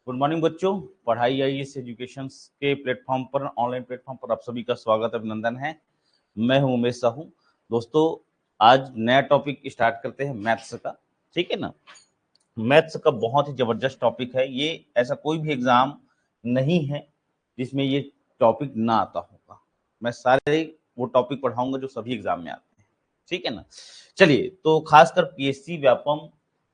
Good morning बच्चों। पढ़ाई IAS education के प्लेटफॉर्म पर, ऑनलाइन प्लेटफॉर्म पर आप सभी का स्वागत, अभिनंदन है। मैं हूं उमेश साहू। दोस्तों, आज नया टॉपिक स्टार्ट करते हैं मैथ्स का। ठीक है ना। मैथ्स का बहुत ही जबरदस्त टॉपिक है ये। ऐसा कोई भी एग्जाम नहीं है जिसमें ये टॉपिक ना आता होगा। मैं सारे वो टॉपिक पढ़ाऊंगा जो सभी एग्जाम में आते हैं। ठीक है ना। चलिए, तो खासकर पीएससी, व्यापम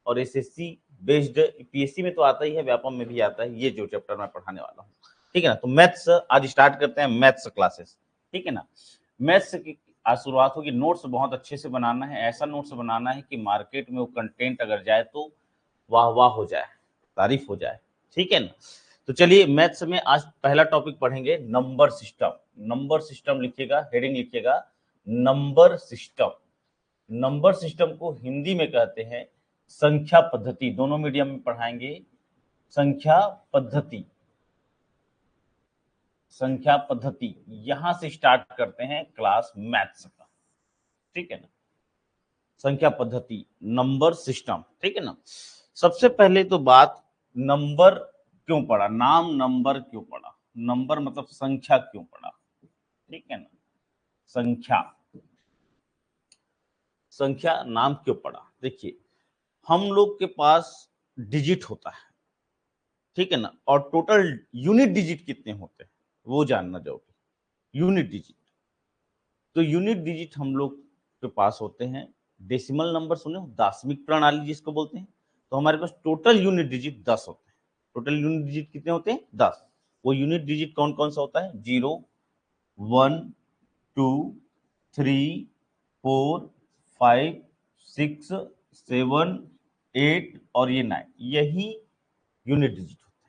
और एसएससी बेस्ड, पीएससी में तो आता ही है, व्यापम में भी आता है ये जो चैप्टर मैं पढ़ाने वाला हूँ। ठीक है ना। तो मैथ्स आज स्टार्ट करते हैं, मैथ्स क्लासेस। ठीक है ना। मैथ्स की आज शुरुआत होगी। नोट्स बहुत अच्छे से बनाना है, ऐसा नोट्स बनाना है कि मार्केट में वो कंटेंट अगर जाए तो वाह वाह हो जाए, तारीफ हो जाए। ठीक है ना। तो चलिए, मैथ्स में आज पहला टॉपिक पढ़ेंगे नंबर सिस्टम। नंबर सिस्टम लिखिएगा, हेडिंग लिखिएगा नंबर सिस्टम। नंबर सिस्टम को हिंदी में कहते हैं संख्या पद्धति। दोनों मीडियम में पढ़ाएंगे संख्या पद्धति। संख्या पद्धति यहां से स्टार्ट करते हैं क्लास मैथ्स का। ठीक है ना। संख्या पद्धति, नंबर सिस्टम। ठीक है ना। सबसे पहले तो बात, नंबर क्यों पढ़ा, नाम नंबर क्यों पढ़ा, नंबर मतलब संख्या क्यों पढ़ा। ठीक है ना। संख्या, संख्या नाम क्यों पढ़ा। देखिए, हम लोग के पास डिजिट होता है। ठीक है ना। और टोटल यूनिट डिजिट कितने होते हैं वो जानना जरूरी। यूनिट डिजिट, तो यूनिट डिजिट हम लोग के पास होते हैं। डेसिमल नंबर सुने हो, दशमिक प्रणाली जिसको बोलते हैं। तो हमारे पास टोटल यूनिट डिजिट 10 होते हैं। टोटल यूनिट डिजिट कितने होते हैं? 10। वो यूनिट डिजिट कौन कौन सा होता है? 0, 1, 2, 3, 4, 5, 6, 7, 8 और ये 9, यही यूनिट डिजिट होते हैं।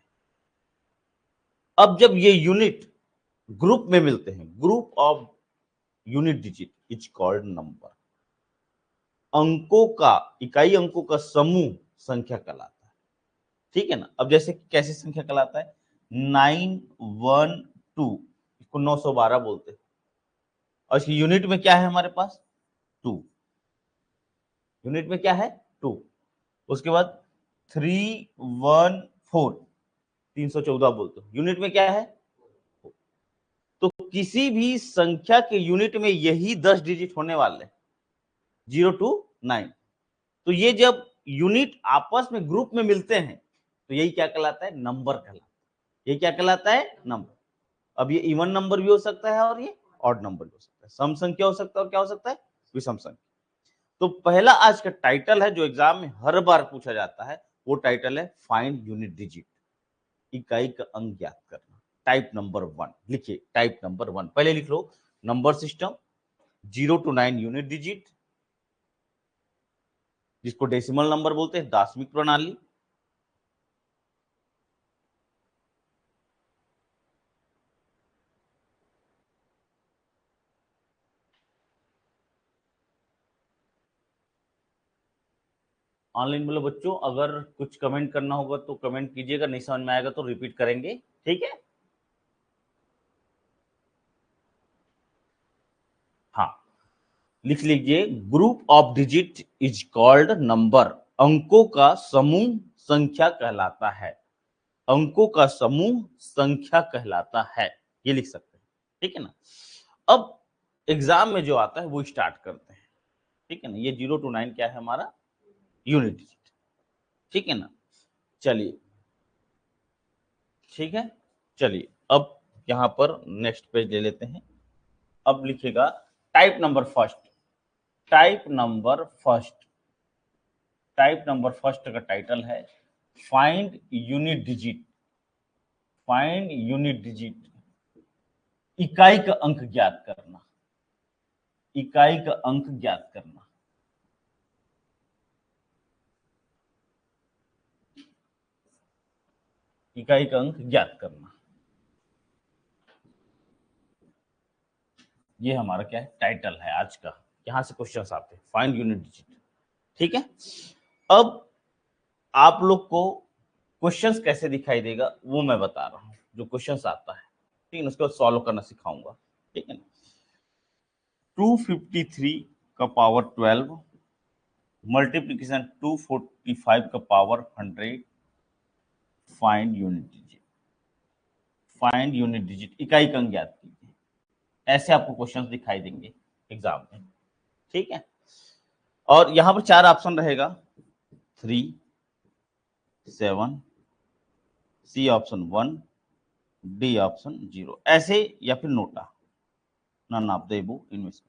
अब जब ये यूनिट ग्रुप में मिलते हैं, group of unit digit is called number. अंकों का, इकाई अंकों का समूह संख्या कहलाता है। ठीक है ना। अब जैसे कैसे संख्या कहलाता है? 912, इसको 912 बोलते हैं। और इसकी यूनिट में क्या है हमारे पास? 2। यूनिट में क्या है? 2। उसके बाद 314, 314 बोलते हो, यूनिट में क्या है? तो किसी भी संख्या के यूनिट में यही 10 डिजिट होने वाले, 0 to 9। तो ये जब यूनिट आपस में ग्रुप में मिलते हैं तो यही क्या कहलाता है? नंबर कहलाता है। ये क्या कहलाता है? नंबर। अब ये इवन नंबर भी हो सकता है और ये ऑड नंबर भी हो सकता है, सम संख्या हो सकता है और क्या हो सकता है? विषम संख्या। तो पहला आज का टाइटल है जो एग्जाम में हर बार पूछा जाता है, वो टाइटल है फाइंड यूनिट डिजिट, इकाई का अंक ज्ञात करना। टाइप नंबर 1 लिखिए, टाइप नंबर 1 पहले लिख लो। Number system, 0 to 9 unit digit, जिसको डेसिमल नंबर बोलते हैं, दशमिक प्रणाली। ऑनलाइन बोलो बच्चों, अगर कुछ कमेंट करना होगा तो कमेंट कीजिएगा, नहीं समझ में आएगा तो रिपीट करेंगे। ठीक है। हाँ, लिख लीजिए, group of digit is called number. अंकों का समूह संख्या कहलाता है। अंकों का समूह संख्या कहलाता है, ये लिख सकते हैं। ठीक है ना। अब एग्जाम में जो आता है वो स्टार्ट करते हैं। ठीक है ना। ये 0 to 9 क्या है हमारा? Unit digit. ठीक है ना। चलिए, ठीक है। चलिए, अब यहां पर नेक्स्ट पेज ले लेते हैं। अब लिखिएगा type number first. Type number first, type number first का टाइटल है find unit digit. Find unit digit, इकाई का अंक ज्ञात करना। इकाई का अंक ज्ञात करना। इकाई का अंक ज्ञात करना, ये हमारा क्या है? टाइटल है आज का। यहां से क्वेश्चंस आते हैं, फाइंड यूनिट डिजिट। ठीक है। अब आप लोग को क्वेश्चंस कैसे दिखाई देगा वो मैं बता रहा हूं, जो क्वेश्चंस आता है। ठीक है, उसको सॉल्व करना सिखाऊंगा। ठीक है ना। 253 का पावर 12 मल्टीप्लीकेशन 245 का power 100 find unit digit, find unit digit, इकाई अंक ज्ञात कीजिए। ऐसे आपको क्वेश्चंस दिखाई देंगे एग्जाम में, ठीक है। और यहां पर 4 ऑप्शन रहेगा, 3, 7, सी ऑप्शन 1, डी ऑप्शन 0, ऐसे या फिर NOTA, none of the above इनमें से।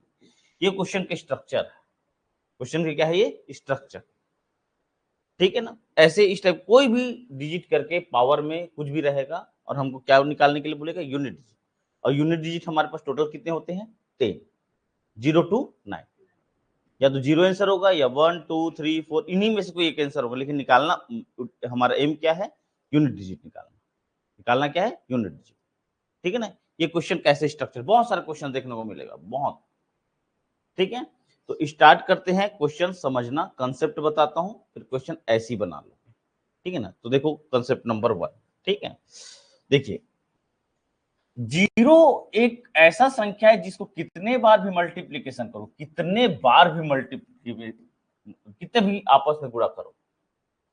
ये क्वेश्चन का स्ट्रक्चर है, क्वेश्चन का क्या है ये स्ट्रक्चर, ठीक है ना। ऐसे इस टाइप कोई भी डिजिट करके पावर में कुछ भी रहेगा और हमको क्या निकालने के लिए बोलेगा, यूनिट डिजिट। और यूनिट डिजिट हमारे पास टोटल कितने होते हैं, 10, 0 to 9। या तो 0 आंसर होगा या 1 2 3 4, इन्हीं में से कोई एक आंसर होगा, लेकिन निकालना हमारा एम क्या है, यूनिट डिजिट निकालना। निकालना क्या है, यूनिट डिजिट, ठीक है ना। ये क्वेश्चन कैसे स्ट्रक्चर, बहुत सारे क्वेश्चन देखने को मिलेगा, बहुत, ठीक है। तो स्टार्ट करते हैं, क्वेश्चन समझना, कंसेप्ट बताता हूं, फिर क्वेश्चन ऐसे ही बना लो, ठीक है ना। तो देखो कंसेप्ट नंबर 1, ठीक है। देखिए 0 एक ऐसा संख्या है जिसको कितने बार भी मल्टीप्लीकेशन करो, कितने बार भी कितने भी आपस में गुणा करो,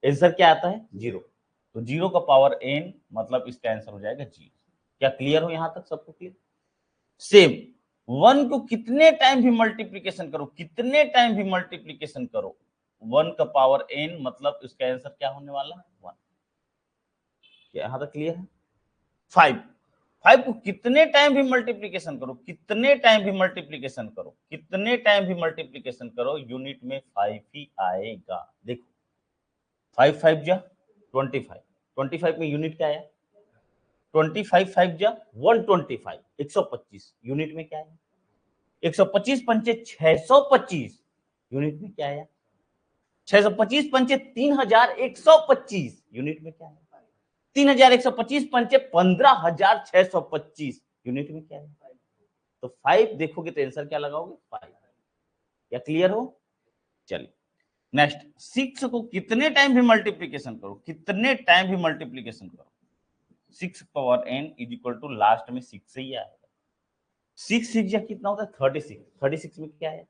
आंसर क्या आता है, 0। तो 0 का पावर n, मतलब इसका आंसर हो जाएगा 0। क्या क्लियर हो यहां तक, सबको क्लियर। सेम 1 को कितने टाइम भी मल्टीप्लीकेशन करो, कितने टाइम भी मल्टीप्लीकेशन करो, 1 का पावर n, मतलब इसका आंसर क्या होने वाला है, 1। क्या यहां तक क्लियर है। 5 को कितने टाइम भी मल्टीप्लीकेशन करो, कितने टाइम भी मल्टीप्लीकेशन करो, कितने टाइम भी मल्टीप्लीकेशन करो, यूनिट में 5 ही आएगा। देखो 5 5 जा 25, 25 में यूनिट क्या आया, 25 5 जा 125, 125, यूनिट में क्या आया, 125 पंचे 625, यूनिट में क्या आया, 625 पंचे 3125, यूनिट में क्या है, 3125 पंचे 15625, यूनिट में क्या है। तो 5 देखोगे तो आंसर क्या लगाओगे, 5। क्या क्लियर हो। चलिए नेक्स्ट, 6 को कितने टाइम भी मल्टीप्लीकेशन करो, कितने टाइम भी मल्टीप्लीकेशन करो, 6 power n is equal to last में 6 से ही आएगा। 6 6 कितना होता है, 36, 36 में क्या है,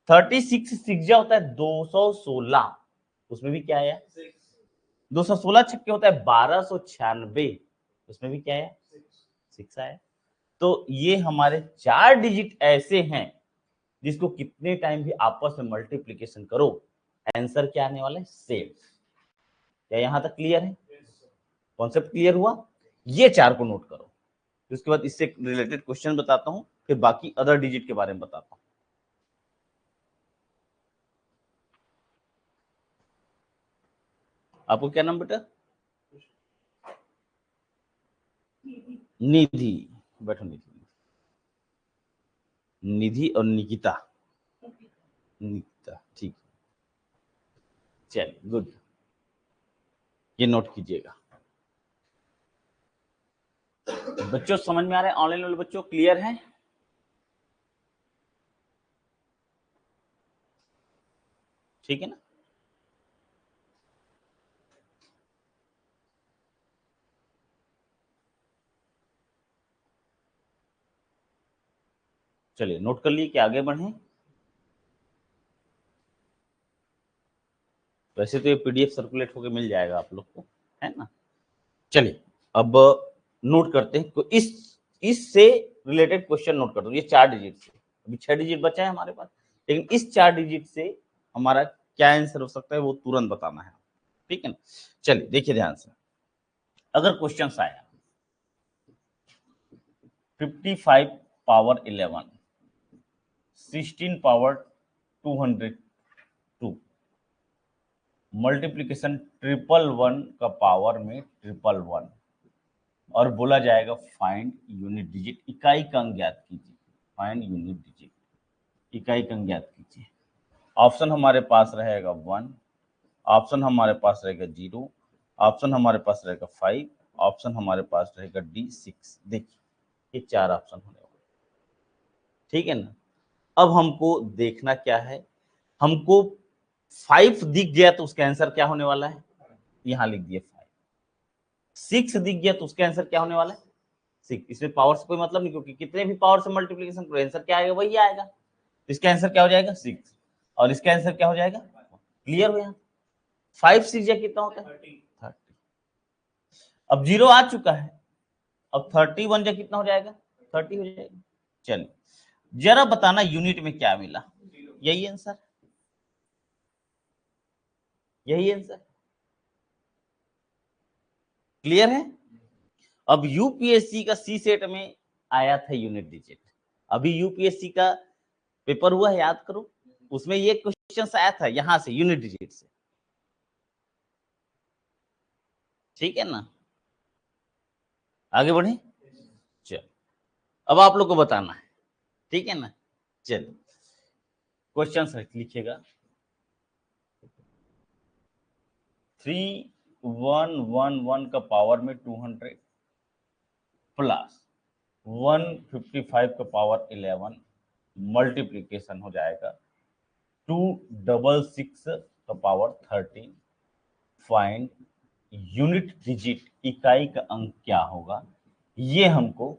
36 6 होता है 216, उसमें भी क्या है, 216 छक्के होता है 1296, उसमें भी क्या है, 6 आया। तो ये हमारे 4 डिजिट ऐसे हैं जिसको कितने टाइम भी आपस में मल्टीप्लीकेशन करो, आंसर क्या आने वाला है, सेम। क्या यहां तक क्लियर है, कॉन्सेप्ट क्लियर हुआ। ये 4 को नोट करो, उसके बाद इससे रिलेटेड क्वेश्चन बताता हूं, फिर बाकी अदर डिजिट के बारे में बताता हूं। आपको क्या नाम बेटा, निधि, बैठो निधि, निधि और निकिता, निकिता, ठीक, चलिए गुड, ये नोट कीजिएगा। बच्चों समझ में आ रहा है, ऑनलाइन वाले बच्चों क्लियर है। ठीक है ना। चलिए नोट कर लिए कि आगे बढ़े। वैसे तो ये पीडीएफ सर्कुलेट होकर मिल जाएगा आप लोग को, है ना। चलिए अब नोट करते हैं, तो इससे रिलेटेड क्वेश्चन नोट कर दो। ये 4 डिजिट से, अभी 6 डिजिट बचा है हमारे पास, लेकिन इस 4 डिजिट से हमारा क्या आंसर हो सकता है वो तुरंत बताना है, ठीक है ना। चलिए देखिए ध्यान से, अगर क्वेश्चन आया 55 पावर 11, 16 पावर 202, मल्टीप्लीकेशन 111 का पावर में 111, और बोला जाएगा फाइंड यूनिट डिजिट, इकाई का अंक ज्ञात कीजिए, फाइंड यूनिट डिजिट, इकाई का अंक ज्ञात कीजिए। ऑप्शन हमारे पास रहेगा 1, ऑप्शन हमारे पास रहेगा 0, ऑप्शन हमारे पास रहेगा 5, ऑप्शन हमारे पास रहेगा डी 6। देखिए ये 4 ऑप्शन होने वाले, ठीक है ना। अब हमको देखना क्या है, हमको 5 दिख गया तो उसका आंसर क्या होने वाला है, यहां लिख दिए 5। 6 दिख गया तो उसका आंसर क्या होने वाला है, 6। इसमें पावर से कोई मतलब नहीं, क्योंकि कितने भी पावर से मल्टीप्लीकेशन करो आंसर क्या आएगा, वही आएगा। इसका आंसर क्या हो जाएगा, 6, और इसका आंसर क्या हो जाएगा, क्लियर हो यहाँ। 5 6 कितना होता है, 30। अब 0 आ चुका है, अब 31 जा कितना हो जाएगा, 30 हो जाएगा। चलिए जरा बताना यूनिट में क्या मिला, यही आंसर, यही आंसर, क्लियर है। अब यूपीएससी का सी सेट में आया था यूनिट डिजिट, अभी यूपीएससी का पेपर हुआ है, याद करो, उसमें ये क्वेश्चन आया था यहां से यूनिट डिजिट से, ठीक है ना। आगे बढ़े, चल अब आप लोग को बताना है, ठीक है ना। चलिए क्वेश्चन लिखिएगा, 3111 का पावर में 200 प्लस 155 का पावर 11 मल्टीप्लीकेशन हो जाएगा 266 का पावर 13, फाइंड यूनिट डिजिट, इकाई का अंक क्या होगा, ये हमको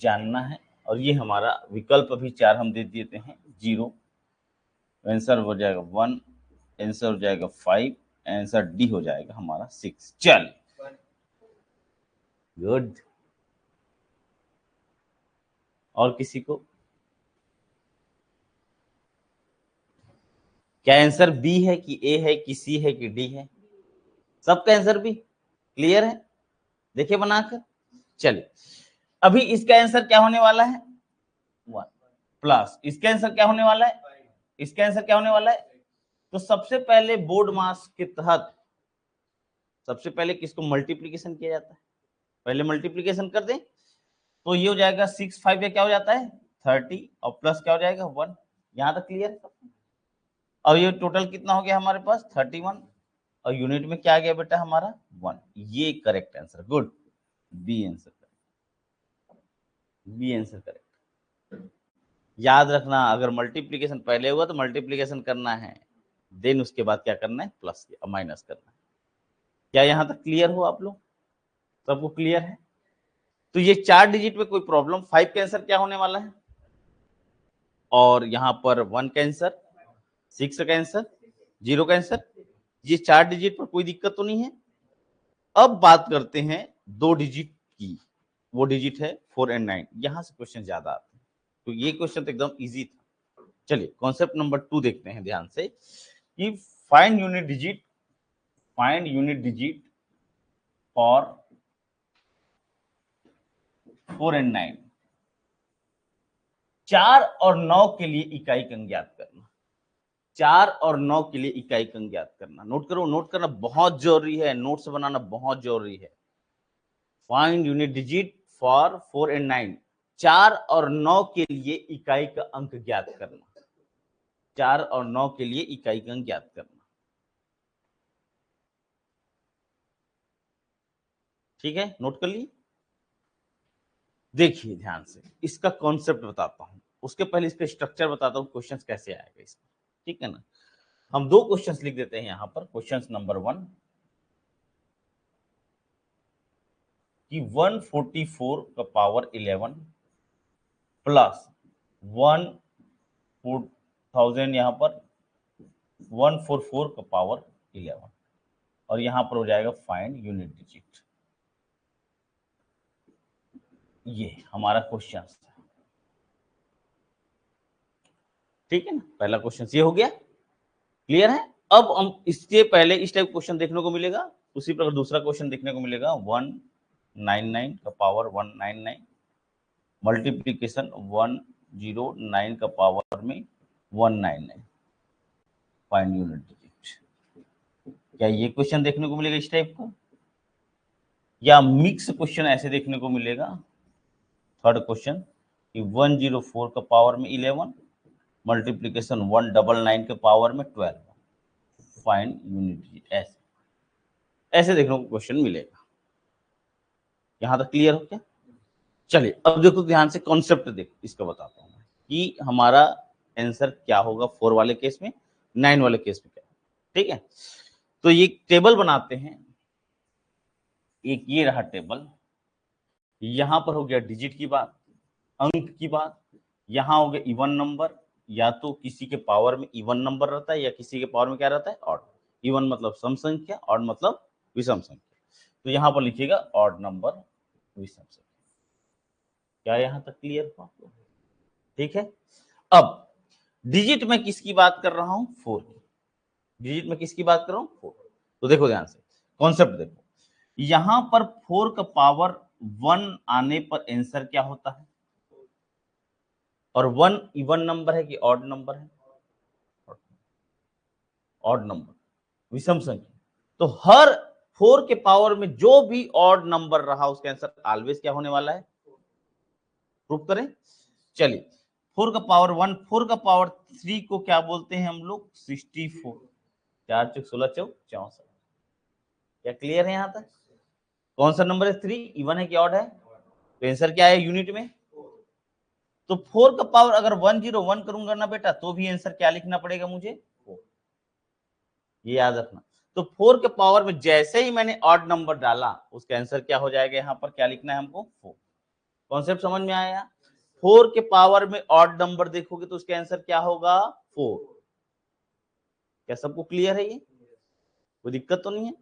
जानना है। और ये हमारा विकल्प अभी 4 हम दे देते हैं, 0, आंसर हो जाएगा 1, आंसर हो जाएगा 5, आंसर डी हो जाएगा हमारा 6। चल गुड, और किसी को, क्या आंसर बी है कि ए है कि सी है कि डी है, सबका आंसर भी क्लियर है, देखिए बनाकर। चलिए अभी इसका आंसर क्या होने वाला है, 1 प्लस इसका आंसर क्या होने वाला है, इसका आंसर क्या होने वाला है। तो सबसे पहले बोर्ड मास के तहत सबसे पहले किसको मल्टीप्लीकेशन किया जाता है, पहले मल्टीप्लीकेशन कर दें, तो ये हो जाएगा 6 5 या क्या हो जाता है 30 और प्लस क्या हो जाएगा 1, यहां तक क्लियर। और ये टोटल कितना हो गया हमारे पास 31, और यूनिट में क्या आ गया बेटा हमारा 1, ये correct answer, good, B answer correct, B answer correct. याद रखना अगर मल्टीप्लीकेशन पहले हुआ तो मल्टीप्लीकेशन करना है, देन उसके बाद क्या करना है, प्लस माइनस करना है। क्या यहां तक क्लियर हो आप लोग, सबको क्लियर है। तो ये 4 डिजिट में कोई प्रॉब्लम, 5 का आंसर क्या होने वाला है, और यहां पर 1 का आंसर, 6 का आंसर, 0 का आंसर, ये 4 डिजिट पर कोई दिक्कत तो नहीं है। अब बात करते हैं 2 डिजिट की, वो डिजिट है 4 और 9, यहां से क्वेश्चन ज्यादा आते हैं, तो ये क्वेश्चन तो एकदम इजी था। चलिए कॉन्सेप्ट नंबर 2 देखते हैं ध्यान से, कि find unit digit, find unit digit for 4 और 9, 4 और 9 के लिए इकाई का अंक ज्ञात करना, 4 और 9 के लिए इकाई का अंक ज्ञात करना। नोट करो, नोट करना बहुत जरूरी है, नोट्स बनाना बहुत जरूरी है। फाइंड यूनिट डिजिट फॉर 4 और 9, 4 और 9 के लिए इकाई का अंक ज्ञात करना, 4 और 9 के लिए इकाई का अंक ज्ञात करना, ठीक है, नोट कर ली। देखिए ध्यान से, इसका कॉन्सेप्ट बताता हूं, उसके पहले इसका स्ट्रक्चर बताता हूं, क्वेश्चन कैसे आएगा इसमें, ठीक है ना। हम 2 क्वेश्चंस लिख देते हैं यहां पर, क्वेश्चन नंबर 1 कि 144 का पावर 11 प्लस 1000 यहां पर 144 का पावर 11, और यहां पर हो जाएगा फाइंड यूनिट डिजिट। ये हमारा क्वेश्चन, ठीक है ना, पहला क्वेश्चन ये हो गया, क्लियर है। अब हम इसके पहले इस टाइप क्वेश्चन देखने को मिलेगा, उसी प्रकार दूसरा क्वेश्चन देखने को मिलेगा, 199 का पावर 199 मल्टीप्लीकेशन 109 का पावर में 199, फाइंड यूनिट डिजिट। क्या ये क्वेश्चन देखने को मिलेगा इस टाइप का, या मिक्स क्वेश्चन ऐसे देखने को मिलेगा। थर्ड क्वेश्चन कि 104 का पावर में 11 मल्टीप्लीकेशन 199 के पावर में 12, फाइंड यूनिट डिजिट, ऐसे ऐसे देखने को क्वेश्चन मिलेगा। यहां तक क्लियर हो क्या। चलिए अब देखो ध्यान से, कॉन्सेप्ट देखो इसका बताता हूं कि हमारा आंसर क्या होगा 4 वाले केस में, 9 वाले केस में क्या, ठीक है। तो ये टेबल बनाते हैं, एक ये रहा टेबल, यहां पर हो गया डिजिट की बात, अंक की बात, यहां हो गया इवन नंबर, या तो किसी के पावर में इवन नंबर रहता है या किसी के पावर में क्या रहता है ऑड। इवन मतलब सम संख्या, ऑड मतलब विषम संख्या। तो यहां पर लिखिएगा ऑड नंबर विषम संख्या। क्या यहां तक क्लियर हुआ? ठीक है। अब डिजिट में किसकी बात कर रहा हूं? 4 की। डिजिट में किसकी बात कर रहा हूं? 4। तो देखो ध्यान से, कॉन्सेप्ट देखो, यहां पर 4 का पावर 1 आने पर आंसर क्या होता है? और 1 इवन नंबर है कि ऑड नंबर है? ऑड नंबर, विषम संख्या। तो हर 4 के पावर में जो भी ऑड नंबर रहा उसका आंसर ऑलवेज क्या होने वाला है? प्रूफ करें? चलिए, 4 का पावर 1, 4 का पावर 3 को क्या बोलते हैं हम लोग? 64। 4 चौक 16 चौक 64। क्या क्लियर है यहां तक? कौन सा नंबर है? 3 इवन है कि ऑड है? तो आंसर क्या है यूनिट में? तो 4 का पावर अगर 101 करूंगा ना बेटा, तो भी आंसर क्या लिखना पड़ेगा मुझे? 4। ये याद रखना। तो 4 के पावर में जैसे ही मैंने ऑड नंबर डाला, उसका आंसर क्या हो जाएगा? यहां पर क्या लिखना है हमको? 4। कॉन्सेप्ट समझ में आया? 4 के पावर में ऑड नंबर देखोगे तो उसका आंसर क्या होगा? 4। क्या सबको क्लियर है? ये कोई दिक्कत तो नहीं है?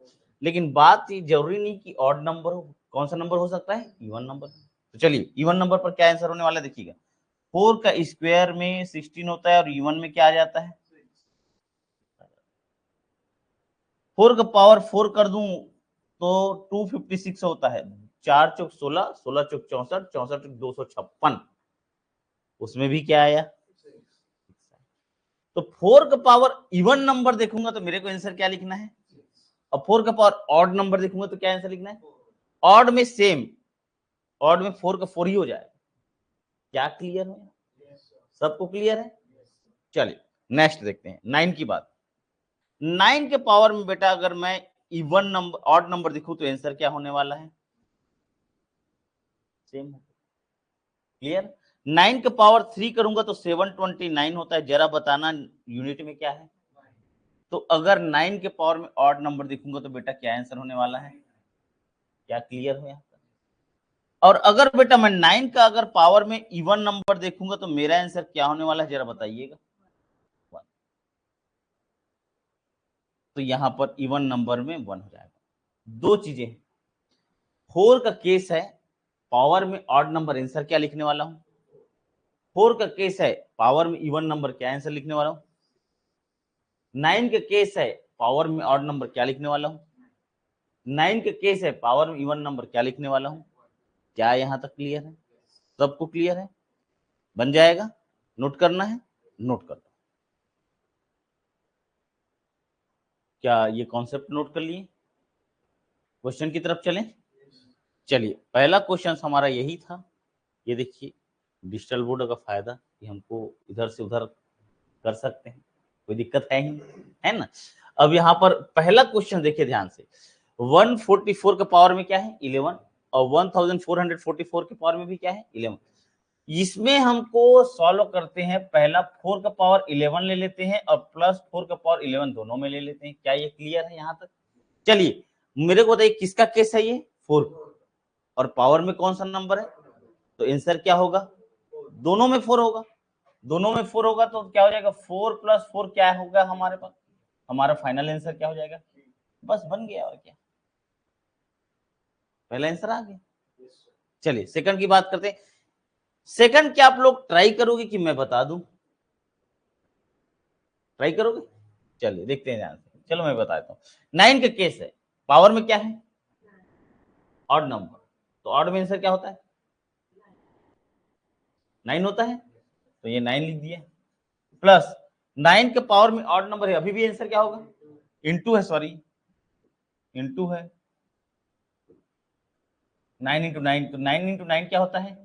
लेकिन बात ये जरूरी नहीं कि ऑड नंबर हो। कौन सा नंबर हो सकता है? Even number. तो चलिए, इवन नंबर पर क्या आंसर होने वाला है देखिएगा। 4 का स्क्वायर में 16 होता है और इवन में क्या आ जाता है? 4 का पावर 4 कर दूं तो 256 होता है। 4 चौक 16, 16 चौक 64, 64 चौक 256। उसमें भी क्या आया? तो 4 का पावर इवन नंबर देखूंगा तो मेरे को आंसर क्या लिखना है? और 4 का पावर ऑड नंबर देखूंगा तो क्या आंसर लिखना है? ऑड में सेम, ऑड में 4 का 4 ही हो जाएगा। क्या क्लियर है? सबको क्लियर है? चलिए नेक्स्ट देखते हैं 9 की बात। 9 के पावर में बेटा अगर मैं इवन नंबर ऑड नंबर दिखूं तो आंसर क्या होने वाला है? सेम। क्लियर? 9 के पावर 3 करूंगा तो 729 होता है। जरा बताना यूनिट में क्या है? तो अगर 9 के पावर में ऑड नंबर दिखूंगा तो बेटा क्या आंसर होने वाला है? क्या क्लियर हो यहाँ? और अगर बेटा मैं 9 का अगर पावर में इवन नंबर देखूंगा तो मेरा आंसर क्या होने वाला है? जरा बताइएगा। तो यहां पर इवन नंबर में 1 हो जाएगा। दो चीजें, 4 का केस है पावर में ऑड नंबर, आंसर क्या लिखने वाला हूं? 4 का केस है पावर में इवन नंबर, क्या आंसर लिखने वाला हूं? 9 का केस है पावर में ऑड नंबर, क्या लिखने वाला हूं? 9 का केस है पावर में इवन नंबर, क्या लिखने वाला हूं? क्या यहां तक क्लियर है? सबको क्लियर है? बन जाएगा? नोट करना है? नोट कर लो। क्या ये कॉन्सेप्ट नोट कर लिए? क्वेश्चन की तरफ चलें। चलिए, पहला क्वेश्चन हमारा यही था। ये देखिए, डिजिटल बोर्ड का फायदा कि हमको इधर से उधर कर सकते हैं, कोई दिक्कत है ही, है ना? अब यहाँ पर पहला क्वेश्चन देखिए ध्यान से। 144 के पावर में क्या है? 11। और 1444 के पावर में भी क्या है? 11। इसमें हमको सॉल्व करते हैं, पहला 4 का पावर 11 ले लेते हैं और प्लस 4 का पावर 11 दोनों में ले लेते हैं। क्या ये क्लियर है यहाँ तक? चलिए, मेरे को बताइए किसका केस है ये? 4। और पावर में कौन सा नंबर है? तो आंसर क्या होगा? दोनों में 4 होगा। दोनों में 4 होगा तो क्या हो जाएगा? 4 प्लस 4 क्या होगा हमारे पास? हमारा फाइनल आंसर क्या हो जाएगा? बस बन गया। और क्या, पहला आंसर आ गया। चलिए सेकंड की बात करते हैं। सेकंड क्या आप लोग ट्राई करोगे कि मैं बता दूं? ट्राई करोगे? चलिए देखते हैं ध्यान से। चलो मैं बताता हूँ। 9 का केस है, पावर में क्या है? Odd number. तो ऑड में आंसर क्या होता है? 9 होता है। तो ये 9 लिख दिया। प्लस 9 के पावर में ऑड नंबर है, अभी भी आंसर क्या होगा? इंटू है, सॉरी इंटू है। 9 इंटू 9, तो 9 इंटू 9 क्या होता है?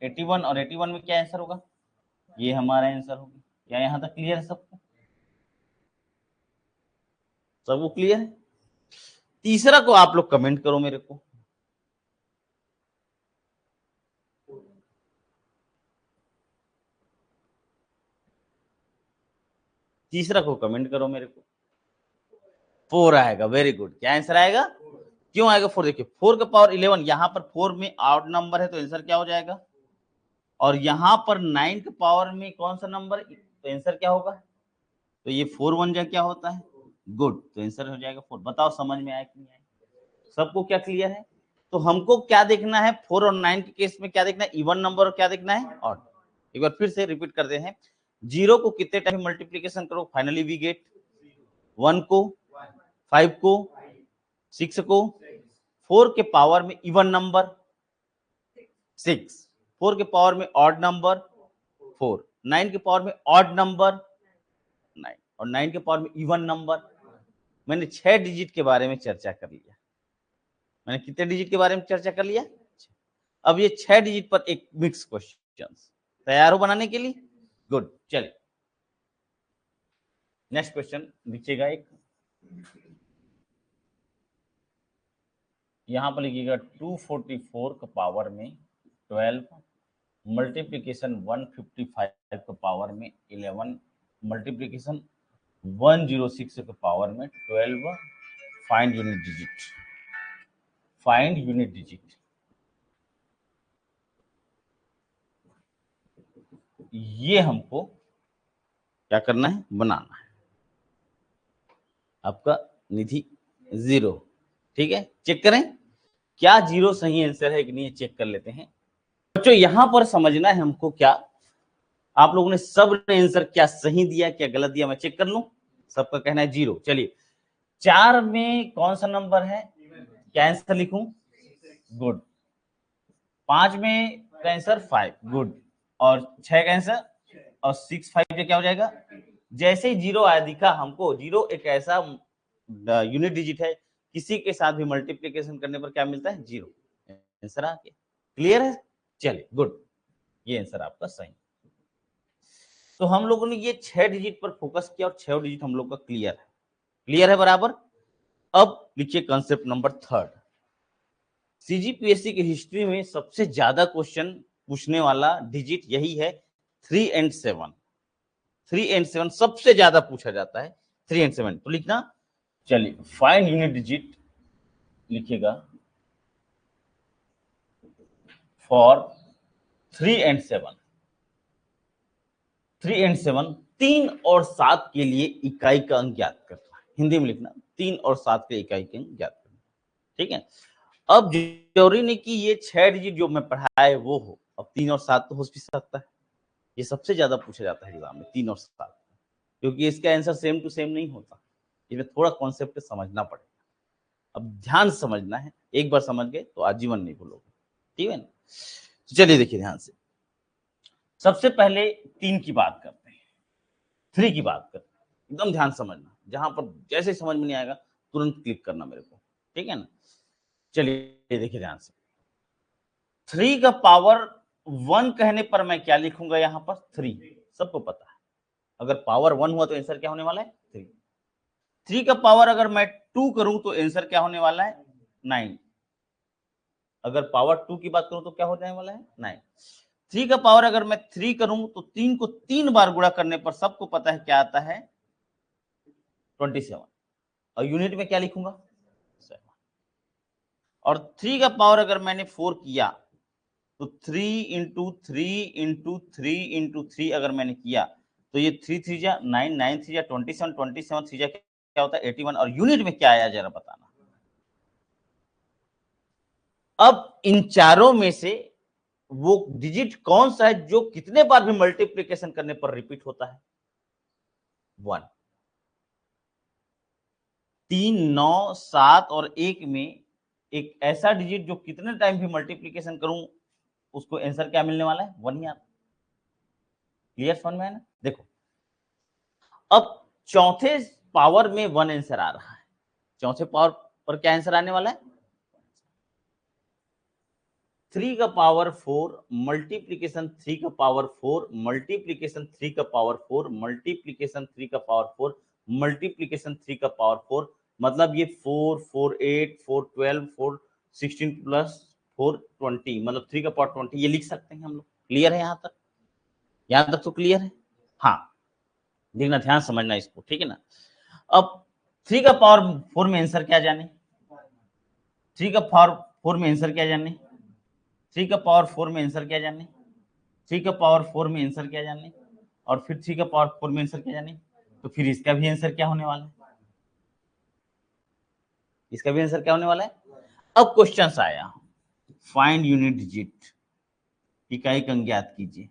81। और 81 में क्या आंसर होगा? ये हमारा आंसर होगा। क्या यहां तक क्लियर है सबको? सबको क्लियर है? तीसरा को आप लोग कमेंट करो मेरे को। तीसरा को कमेंट करो मेरे को। 4 आएगा, वेरी गुड। क्या आंसर आएगा? क्यों आएगा 4? देखिए 4 का पावर 11, यहां पर 4 में ऑड नंबर है तो आंसर क्या हो जाएगा? और यहां पर 9 के पावर में कौन सा नंबर, तो आंसर क्या होगा? तो ये 4 1 जा क्या होता है? गुड। तो आंसर हो जाएगा 4। बताओ समझ में आया कि नहीं आया? सबको क्या क्लियर है? तो हमको क्या देखना है 4 और 9 के केस में, क्या देखना है? इवन नंबर और क्या देखना है? ऑड। एक बार फिर से रिपीट करते हैं, 0 को कितने टाइम मल्टीप्लीकेशन करो, फाइनली वी गेट 1 को, 5 को, 6 को, 4 के पावर में इवन नंबर 6, 4 के पावर में ऑड नंबर 4, 9 के पावर में ऑड नंबर 9 और 9 के पावर में इवन नंबर। मैंने 6 डिजिट के बारे में चर्चा कर लिया। मैंने कितने डिजिट के बारे में चर्चा कर लिया? अब ये 6 डिजिट पर एक मिक्स क्वेश्चन तैयार हो बनाने के लिए? गुड, चलिए नेक्स्ट क्वेश्चन लिखिएगा। एक यहां पर लिखिएगा 244 का पावर में 12 मल्टीप्लीकेशन 155 का पावर में 11 मल्टीप्लीकेशन 106 के पावर में 12, find unit digit. Find unit digit, ये हमको क्या करना है? बनाना है। आपका निधि 0, ठीक है। चेक करें क्या 0 सही आंसर है कि नहीं, चेक कर लेते हैं बच्चों। यहां पर समझना है हमको, क्या आप लोगों ने सब ने आंसर क्या सही दिया क्या गलत दिया, मैं चेक कर लूं। सबका कहना है 0। चलिए 4 में कौन सा नंबर है, क्या आंसर लिखूं? गुड। 5 में का आंसर 5, गुड। और 6 का आंसर, और 6 5 क्या हो जाएगा? जैसे ही 0 आया दिखा हमको, 0 एक ऐसा यूनिट डिजिट है, किसी के साथ भी मल्टीप्लीकेशन करने पर क्या मिलता है? 0। आंसर आ गया। क्लियर है? चलिए गुड, ये आंसर आपका सही। तो हम लोगों ने ये 6 डिजिट पर फोकस किया और 6 डिजिट हम लोग का क्लियर है। क्लियर है बराबर। अब लिखिए कंसेप्ट नंबर 3। सीजीपीएससी की हिस्ट्री में सबसे ज्यादा क्वेश्चन पूछने वाला डिजिट यही है, 3 and 7। 3 and 7 सबसे ज्यादा पूछा जाता है, 3 and 7 तो लिखना। चलिए फाइंड यूनिट डिजिट लिखिएगा फॉर 3 and 7। 3 and 7 3 और 7 के लिए इकाई का अंक ज्ञात करना। हिंदी में लिखना 3 और 7 के इकाई का अंक ज्ञात करना, ठीक है। अब जरूरी नहीं कि ये 6 डिजिट जो मैं पढ़ाया वो हो, अब 3 और 7 तो हो भी सकता है। ये सबसे ज्यादा पूछा जाता है एग्जाम में 3 और 7, क्योंकि इसका आंसर सेम टू सेम नहीं होता, इसमें थोड़ा कॉन्सेप्ट समझना पड़ेगा। अब ध्यान से समझना है, एक बार समझ गए तो आजीवन नहीं भूलोगे, ठीक है ना। तो चलिए देखिए ध्यान से, सबसे पहले 3 की बात करते हैं, 3 की बात करते हैं। एकदम ध्यान समझना, जहां पर जैसे समझ में नहीं आएगा तुरंत क्लिक करना मेरे को, ठीक है ना। चलिए देखिए ध्यान से, 3 का पावर 1 कहने पर मैं क्या लिखूंगा? यहाँ पर 3, सबको पता है अगर पावर 1 हुआ तो आंसर क्या होने वाला है? 3। 3 का पावर अगर मैं 2 करूं तो आंसर क्या होने वाला है? 9। अगर पावर 2 की बात करूं तो क्या हो जाने वाला है? 9। 3 का पावर अगर मैं 3 करूं तो 3 को 3 बार गुणा करने पर सबको पता है क्या आता है? 27। और यूनिट में क्या लिखूंगा? 7। और 3 का पावर अगर मैंने 4 किया तो 3 इंटू 3 इंटू 3 इंटू 3 अगर मैंने किया तो ये 3 3 जा 9, 9 3 जा 27, 27 3 जा क्या होता है? 81। और यूनिट में क्या आया जरा बताना। अब इन चारों में से वो डिजिट कौन सा है जो कितने बार भी मल्टीप्लीकेशन करने पर रिपीट होता है? 1। 3, 9, 7 और 1 में एक ऐसा डिजिट जो कितने टाइम भी मल्टीप्लीकेशन करूं उसको आंसर क्या मिलने वाला है? 1 ही आता। क्लियर समझ में है ना? देखो अब चौथे पावर में 1 आंसर आ रहा है, चौथे पावर पर क्या आंसर आने वाला है? 3 का पावर 4 मल्टीप्लीकेशन 3 का पावर 4 मल्टीप्लीकेशन 3 का पावर 4 मल्टीप्लीकेशन 3 का पावर 4 मल्टीप्लीकेशन 3 का पावर 4, मतलब ये 4 4 8 4 12 4 16 प्लस 4 20, मतलब 3 का पावर 20 ये लिख सकते हैं हम लोग। क्लियर है यहाँ तक? यहाँ तक तो क्लियर है? हाँ, देखना ध्यान समझना इसको, ठीक है ना। अब 3 का पावर 4 में आंसर क्या जाने? 3 का पावर 4 में आंसर क्या जाने? 3 का पावर 4 में आंसर क्या जाने? 3 का पावर 4 में आंसर क्या जाने? और फिर 3 का पावर 4 में आंसर क्या जाने? तो फिर इसका भी आंसर क्या होने वाला है? इसका भी आंसर क्या होने वाला है? अब क्वेश्चन आया, फाइंड यूनिट डिजिट, इकाई अंक ज्ञात कीजिए,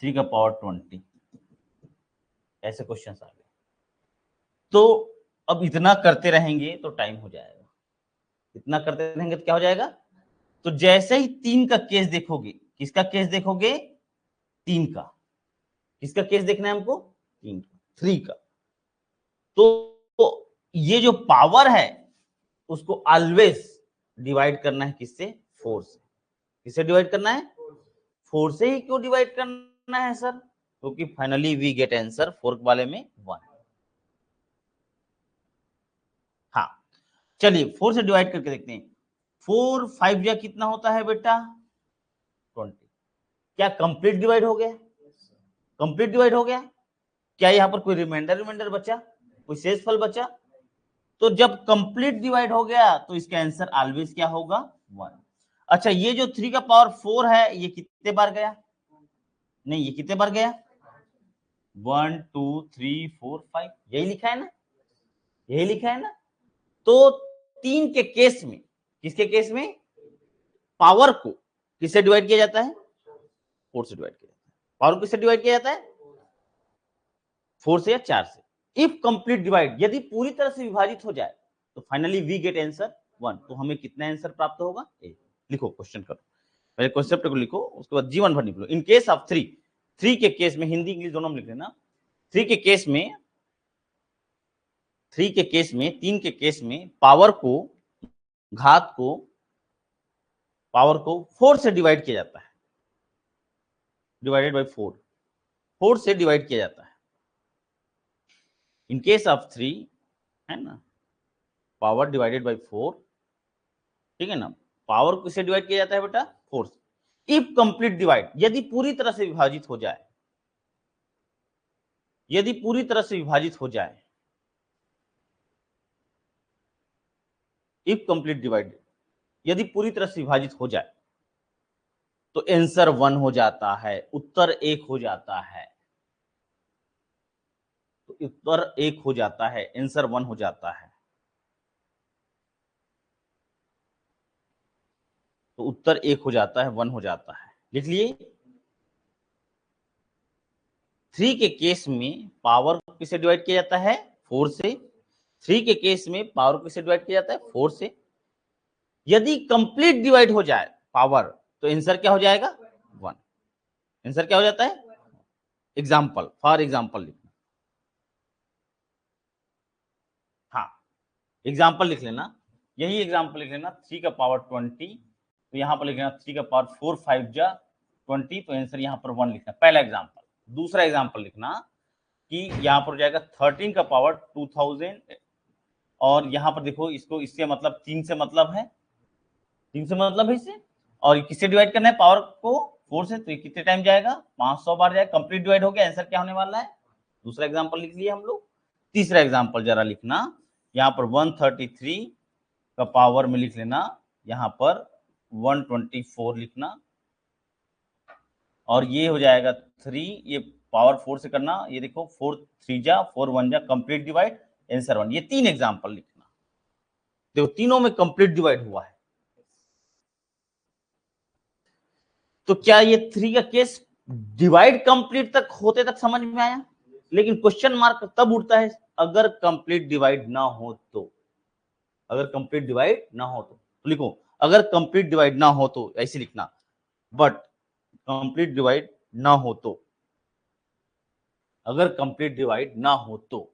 3 का पावर 20, ऐसे क्वेश्चन आ गए। तो अब इतना करते रहेंगे तो टाइम हो जाएगा, इतना करते रहेंगे तो क्या हो जाएगा। तो जैसे ही 3 का केस देखोगे, किसका केस देखोगे, 3 का, किसका केस देखना है हमको, 3 का, 3 का। तो ये जो पावर है उसको ऑलवेज डिवाइड करना है किससे, 4 से। किससे डिवाइड करना है, 4 से ही। क्यों डिवाइड करना है सर, क्योंकि फाइनली वी गेट आंसर 4 वाले में 1। हाँ चलिए 4 से डिवाइड करके देखते हैं। 4 5 या कितना होता है बेटा, 20। क्या कंप्लीट डिवाइड हो गया, कंप्लीट डिवाइड हो गया। क्या यहाँ पर कोई रिमाइंडर बचा, कोई शेषफल बचा। तो जब कंप्लीट डिवाइड हो गया तो इसका आंसर ऑलवेज क्या होगा, 1। अच्छा ये जो 3 का पावर 4 है ये कितने बार गया, नहीं ये कितने बार गया, 1 2 3 4 5, यही लिखा है ना, यही लिखा है ना। तो 3 के केस में, किसके केस में, पावर को किससे डिवाइड किया जाता है, 4 से डिवाइड किया जाता है। पावर को किससे डिवाइड किया जाता है, 4 से या 4 से। इफ कंप्लीट डिवाइड, यदि पूरी तरह से विभाजित हो जाए तो फाइनली वी गेट आंसर 1। तो हमें कितना आंसर प्राप्त होगा, ए। लिखो क्वेश्चन करो, पहले कॉन्सेप्ट को लिखो, उसके बाद जीवन भर निकलो। इन केस ऑफ 3 के केस में, हिंदी इंग्लिश दोनों में लिख लेना। 3 के केस में, 3 के केस में, 3 के केस में पावर को, घात को, पावर को 4 से डिवाइड किया जाता है, डिवाइडेड बाय 4, 4 से डिवाइड किया जाता है। इन केस ऑफ 3 है ना, पावर डिवाइडेड बाय 4, ठीक है ना। पावर को किससे डिवाइड किया जाता है बेटा, 4 से। इफ कंप्लीट डिवाइड, यदि पूरी तरह से विभाजित हो जाए, यदि पूरी तरह से विभाजित हो जाए, इफ कंप्लीट डिवाइड, यदि पूरी तरह से विभाजित हो जाए तो आंसर 1 हो जाता है, उत्तर 1 हो जाता है। तो उत्तर 1 हो जाता है, आंसर 1 हो जाता है। तो उत्तर 1 हो जाता है, 1 हो जाता है। लिख लिए। 3 के केस में पावर को किससे डिवाइड किया जाता है, 4 से। 3 के केस में पावर को किससे डिवाइड किया जाता है, 4 से। यदि कंप्लीट डिवाइड हो जाए पावर तो आंसर क्या हो जाएगा, 1। आंसर क्या हो जाता है, एग्जाम्पल, फॉर एग्जाम्पल लिखना, हाँ एग्जाम्पल लिख लेना, यही एग्जाम्पल लिख लेना। 3 का पावर 20, तो यहाँ पर लिख लेना 3 का पावर 4 5 जा 20, तो आंसर यहाँ पर 1 लिखना, पहला एग्जाम्पल। दूसरा एग्जाम्पल लिखना कि यहाँ पर जाएगा 13 का पावर 2000, और यहाँ पर देखो इसको, इससे मतलब 3 से मतलब है, 3 से मतलब है इससे, और किससे डिवाइड करना है, पावर को 4 से। तो कितने टाइम जाएगा, 500 बार जाएगा। कंप्लीट डिवाइड हो गया, आंसर क्या होने वाला है। दूसरा एग्जाम्पल लिख लिया हम लोग। तीसरा एग्जाम्पल जरा लिखना, यहाँ पर 133 का पावर में लिख लेना, यहाँ पर 124 लिखना, और ये हो जाएगा 3, ये पावर 4 से करना, ये देखो 4 3 जा 4 1 जा, कंप्लीट डिवाइड, आंसर 1। ये 3 एग्जाम्पल लिखना, देखो तीनों में कंप्लीट डिवाइड हुआ है। तो क्या ये 3 का केस डिवाइड कंप्लीट तक होते तक समझ में आया, लेकिन क्वेश्चन मार्क तब उठता है अगर कंप्लीट डिवाइड ना हो तो। अगर कंप्लीट डिवाइड ना हो तो लिखो, अगर कंप्लीट डिवाइड ना हो तो ऐसे लिखना, बट कंप्लीट डिवाइड ना हो तो, अगर कंप्लीट डिवाइड ना हो तो।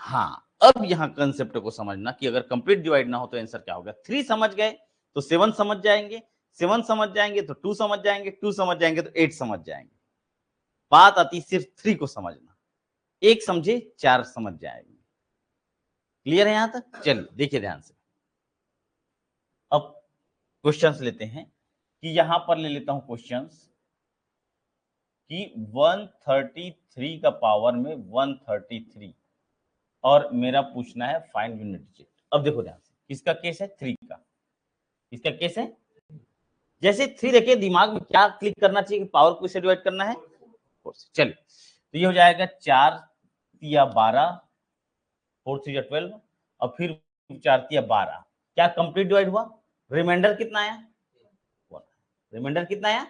हाँ अब यहां कंसेप्ट को समझना कि अगर कंप्लीट डिवाइड ना हो तो आंसर क्या होगा। 3 समझ गए तो 7 समझ जाएंगे, 7 समझ जाएंगे तो 2 समझ जाएंगे, 2 समझ जाएंगे तो 8 समझ जाएंगे। बात आती सिर्फ 3 को समझना, 1 समझे 4 समझ जाएंगे। क्लियर है यहां तक, चलिए देखिए ध्यान से। अब क्वेश्चंस लेते हैं, कि यहां पर ले लेता हूं क्वेश्चंस कि 133 का पावर में 133, और मेरा पूछना है फाइंड यूनिट डिजिट। अब देखो ध्यान से, किसका केस है, 3 का। किसका केस है, जैसे 3 देखिए दिमाग में क्या क्लिक करना चाहिए कि पावर को किससे डिवाइड करना है, 4 से। चलिए तो ये हो जाएगा 4 तिया 12, 4 3 12 और फिर 4 तिया 12, क्या कंप्लीट डिवाइड हुआ? रिमाइंडर कितना आया? 1। रिमाइंडर कितना आया?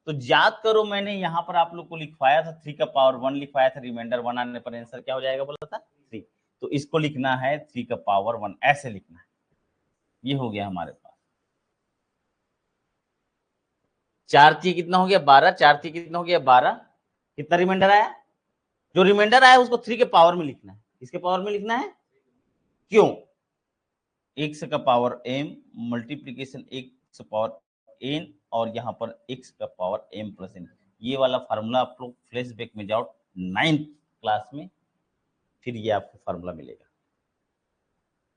तो याद करो मैंने यहाँ पर आप लोग को लिखवाया था 3 का पावर 1 लिखवाया था, रिमाइंडर 1 आने पर आंसर क्या हो जाएगा बोला था? 3। तो इसको लिखना है 3 का पावर 1, ऐसे लिखना है। ये हो गया हमारे पास 4 3 कितना हो गया? 12, 4 3 कितना हो गया? 12। कितना रिमाइंडर आया? जो रिमाइंडर आया उसको 3 के पावर में लिखना है। किसके पावर में लिखना है? क्यों? x का power m multiplication x power n और यहाँ पर x का पावर m प्लस n, ये वाला फार्मूला आप लोग फ्लैशबैक में जाओ 9th क्लास में, फिर ये आपको फार्मूला मिलेगा।